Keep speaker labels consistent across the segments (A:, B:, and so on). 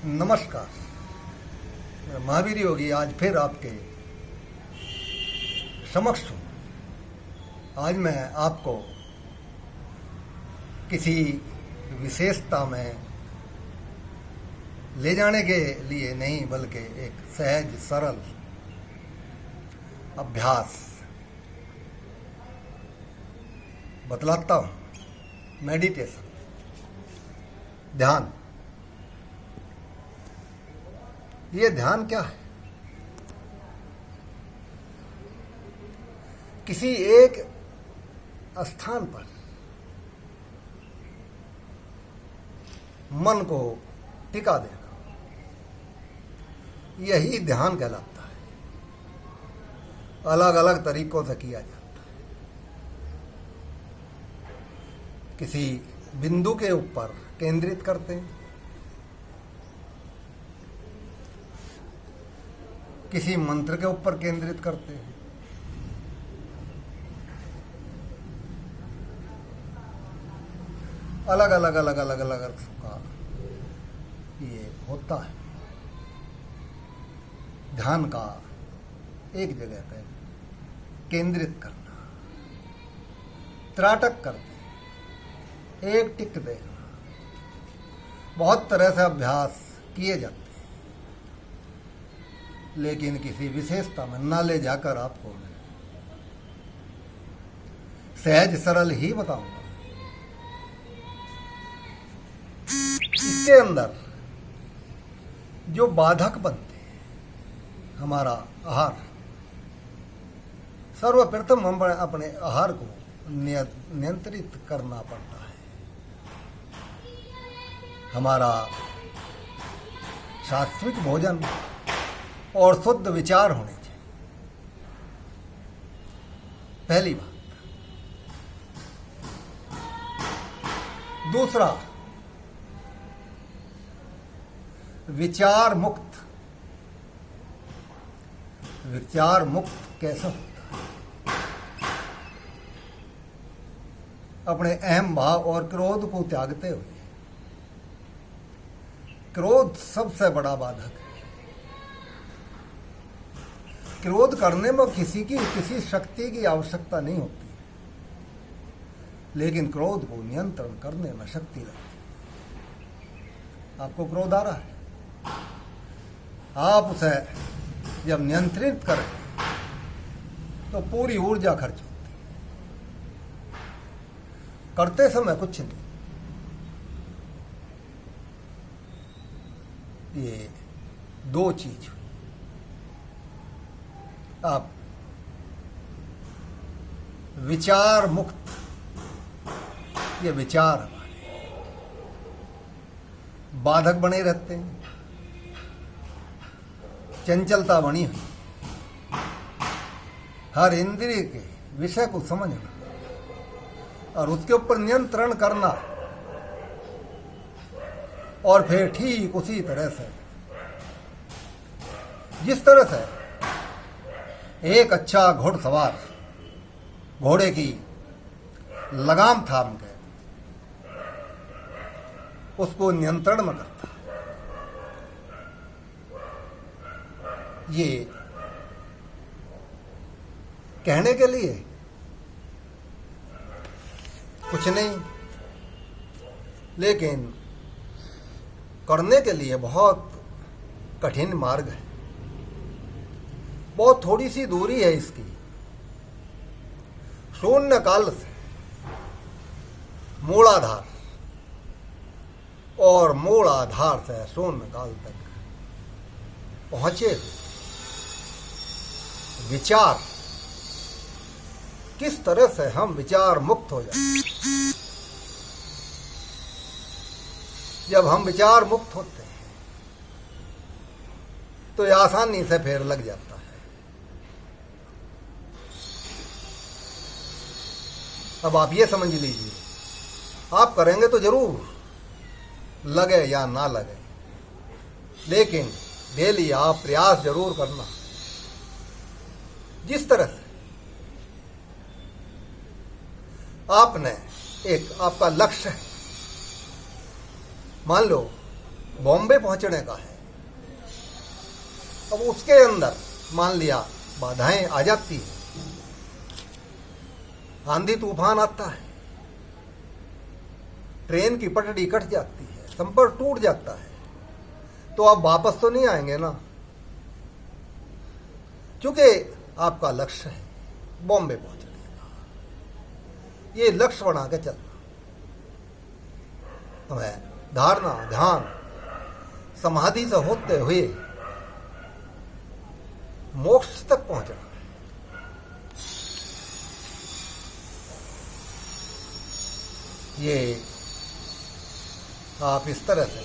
A: नमस्कार। मैं महावीर योगी आज फिर आपके समक्ष हूँ। आज मैं आपको किसी विशेषता में ले जाने के लिए नहीं बल्कि एक सहज सरल अभ्यास बतलाता हूँ। मेडिटेशन, ध्यान। ये ध्यान क्या है? किसी एक स्थान पर मन को टिका देना, यही ध्यान कहलाता है। अलग अलग तरीकों से किया जाता है। किसी बिंदु के ऊपर केंद्रित करते हैं, किसी मंत्र के ऊपर केंद्रित करते हैं, अलग अलग का ये होता है। ध्यान का एक जगह पे केंद्रित करना, त्राटक करना, एक टिक देना, बहुत तरह से अभ्यास किए जाते हैं। लेकिन किसी विशेषता में न ले जाकर आपको मैं सहज सरल ही बताऊंगा। इसके अंदर जो बाधक बनते हैं, हमारा आहार, सर्वप्रथम हम अपने आहार को नियंत्रित करना पड़ता है। हमारा सात्विक भोजन और शुद्ध विचार होने चाहिए, पहली बात। दूसरा, विचार मुक्त। विचार मुक्त कैसे होता है? अपने अहम भाव और क्रोध को त्यागते हुए। क्रोध सबसे बड़ा बाधक है। क्रोध करने में किसी शक्ति की आवश्यकता नहीं होती, लेकिन क्रोध को नियंत्रण करने में शक्ति लगती है। आपको क्रोध आ रहा है, आप उसे जब नियंत्रित करें तो पूरी ऊर्जा खर्च होती है। करते समय कुछ नहीं। ये दो चीज। आप विचार मुक्त, ये विचार हमारे बाधक बने रहते हैं। चंचलता बनी हुई, हर इंद्रिय के विषय को समझना और उसके ऊपर नियंत्रण करना, और फिर ठीक उसी तरह से, जिस तरह से एक अच्छा घुड़सवार घोड़े की लगाम थाम के उसको नियंत्रण में करता है। ये कहने के लिए कुछ नहीं, लेकिन करने के लिए बहुत कठिन मार्ग है। बहुत थोड़ी सी दूरी है इसकी। शून्य काल से मूलाधार और मूलाधार से शून्य काल तक पहुंचे विचार, किस तरह से हम विचार मुक्त हो जाए। जब हम विचार मुक्त होते हैं तो ये आसानी से फिर लग जाता है। अब आप ये समझ लीजिए, आप करेंगे तो जरूर, लगे या ना लगे, लेकिन डेली आप प्रयास जरूर करना। जिस तरह से आपने एक आपका लक्ष्य है, मान लो बॉम्बे पहुंचने का है। अब उसके अंदर मान लिया बाधाएं आ जाती है, आंधी तूफान आता है, ट्रेन की पटड़ी कट जाती है, संपर्क टूट जाता है, तो आप वापस तो नहीं आएंगे ना, क्योंकि आपका लक्ष्य है बॉम्बे पहुंचने का। ये लक्ष्य बना के चलना, हमें धारणा ध्यान समाधि से होते हुए मोक्ष तक पहुंचना। ये आप इस तरह से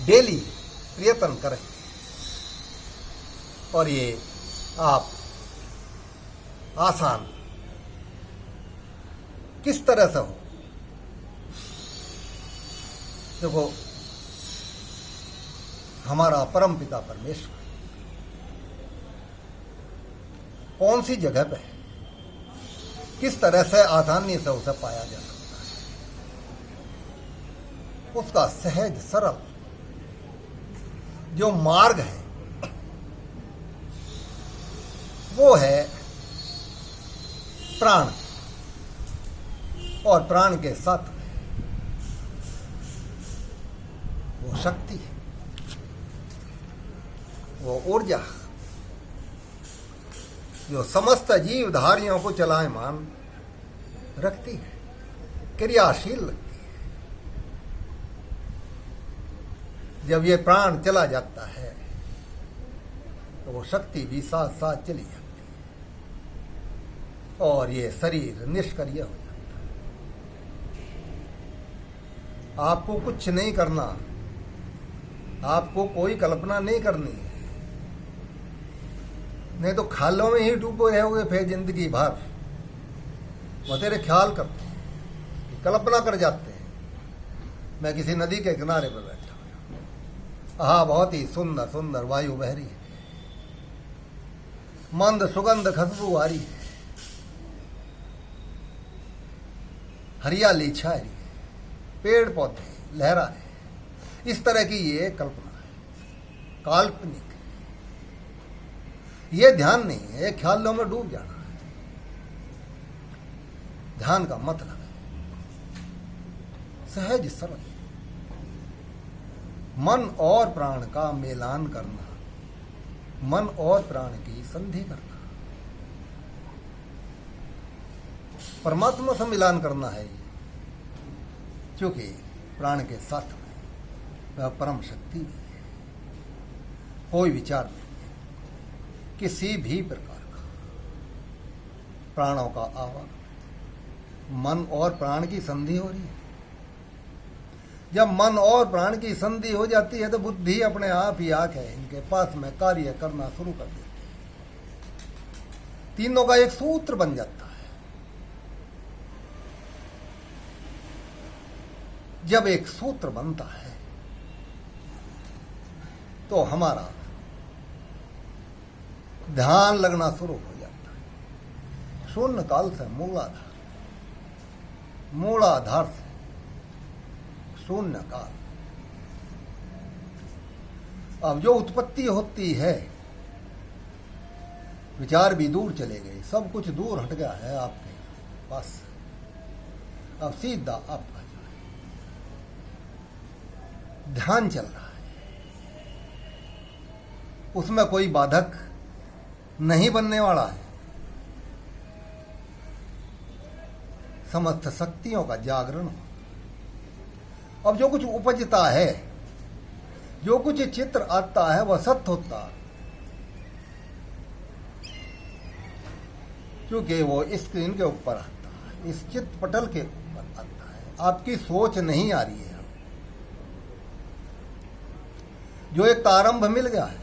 A: डेली प्रयत्न करें और ये आप आसान किस तरह से हो। देखो, हमारा परम पिता परमेश्वर कौन सी जगह पे है, किस तरह से आसानी से उसे पाया जा सकता है, उसका सहज सरल जो मार्ग है वो है प्राण, और प्राण के साथ वो शक्ति, वो ऊर्जा जो समस्त जीवधारियों को चलायमान रखती है, क्रियाशील रखती है। जब ये प्राण चला जाता है तो वो शक्ति भी साथ साथ चली जाती है और ये शरीर निष्क्रिय हो जाता है। आपको कुछ नहीं करना, आपको कोई कल्पना नहीं करनी है, नहीं तो ख्यालों में ही डूबे रहोगे फिर जिंदगी भर। बतेरे ख्याल करते हैं, कल्पना कर जाते हैं। मैं किसी नदी के किनारे पर बैठा हूँ, हाँ बहुत ही सुंदर सुंदर वायु बह रही है, मंद सुगंध खुशबू आ रही है, हरियाली छा रही है, पेड़ पौधे लहरा रहे, इस तरह की ये कल्पना है, काल्पनिक। ये ध्यान नहीं है, ख्यालों में डूब जाना है। ध्यान का मतलब है सहज सरल मन और प्राण का मिलान करना, मन और प्राण की संधि करना, परमात्मा से मिलान करना है। क्योंकि प्राण के साथ में वह परम शक्ति भी है, कोई विचार नहीं किसी भी प्रकार का। प्राणों का आवागमन, मन और प्राण की संधि हो रही है। जब मन और प्राण की संधि हो जाती है तो बुद्धि अपने आप ही आके इनके पास में कार्य करना शुरू कर देती है। तीनों का एक सूत्र बन जाता है। जब एक सूत्र बनता है तो हमारा ध्यान लगना शुरू हो जाता है। शून्य काल से मूलाधार, मूलाधार से शून्य काल। अब जो उत्पत्ति होती है, विचार भी दूर चले गए, सब कुछ दूर हट गया है आपके पास। अब सीधा आपका ध्यान चल रहा है, उसमें कोई बाधक नहीं बनने वाला है। समस्त शक्तियों का जागरण हो। अब जो कुछ उपजता है, जो कुछ चित्र आता है वह सत्य होता है, क्योंकि वो स्क्रीन के ऊपर आता है, इस चित्र पटल के ऊपर आता है। आपकी सोच नहीं आ रही है। जो एक प्रारंभ मिल गया है,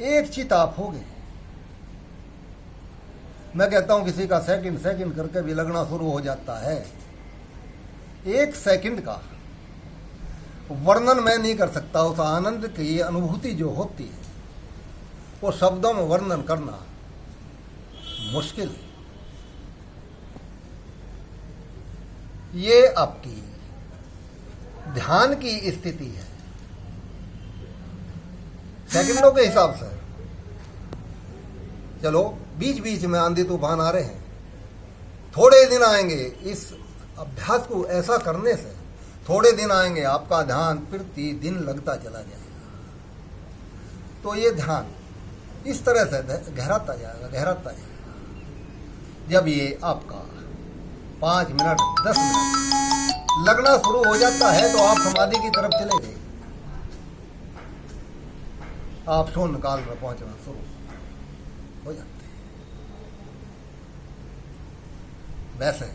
A: एक चित आप हो गए। मैं कहता हूं किसी का सेकंड सेकंड करके भी लगना शुरू हो जाता है। एक सेकंड का वर्णन मैं नहीं कर सकता। उस आनंद की अनुभूति जो होती है वो शब्दों में वर्णन करना मुश्किल है। ये आपकी ध्यान की स्थिति है, सेकंडों के हिसाब से। चलो बीच बीच में आंधी तूफान आ रहे हैं, थोड़े दिन आएंगे, इस अभ्यास को ऐसा करने से थोड़े दिन आएंगे, आपका ध्यान प्रतिदिन लगता चला जाएगा। तो ये ध्यान इस तरह से गहराता जाएगा। जब ये आपका 5 मिनट 10 मिनट लगना शुरू हो जाता है तो आप समाधि की तरफ चले गए, आप शून्य काल में पहुंचना शुरू हो जाते हैं। वैसे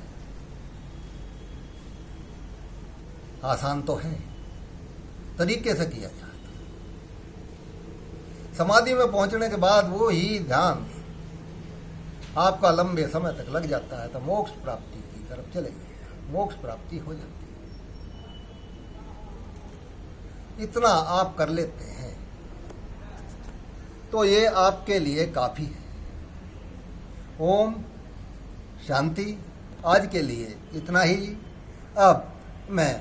A: आसान तो है, तरीके से किया जाए। समाधि में पहुंचने के बाद वो ही ध्यान आपका लंबे समय तक लग जाता है तो मोक्ष प्राप्ति की तरफ चले गए, मोक्ष प्राप्ति हो जाती है। इतना आप कर लेते हैं तो ये आपके लिए काफी है। ओम शांति। आज के लिए इतना ही। अब मैं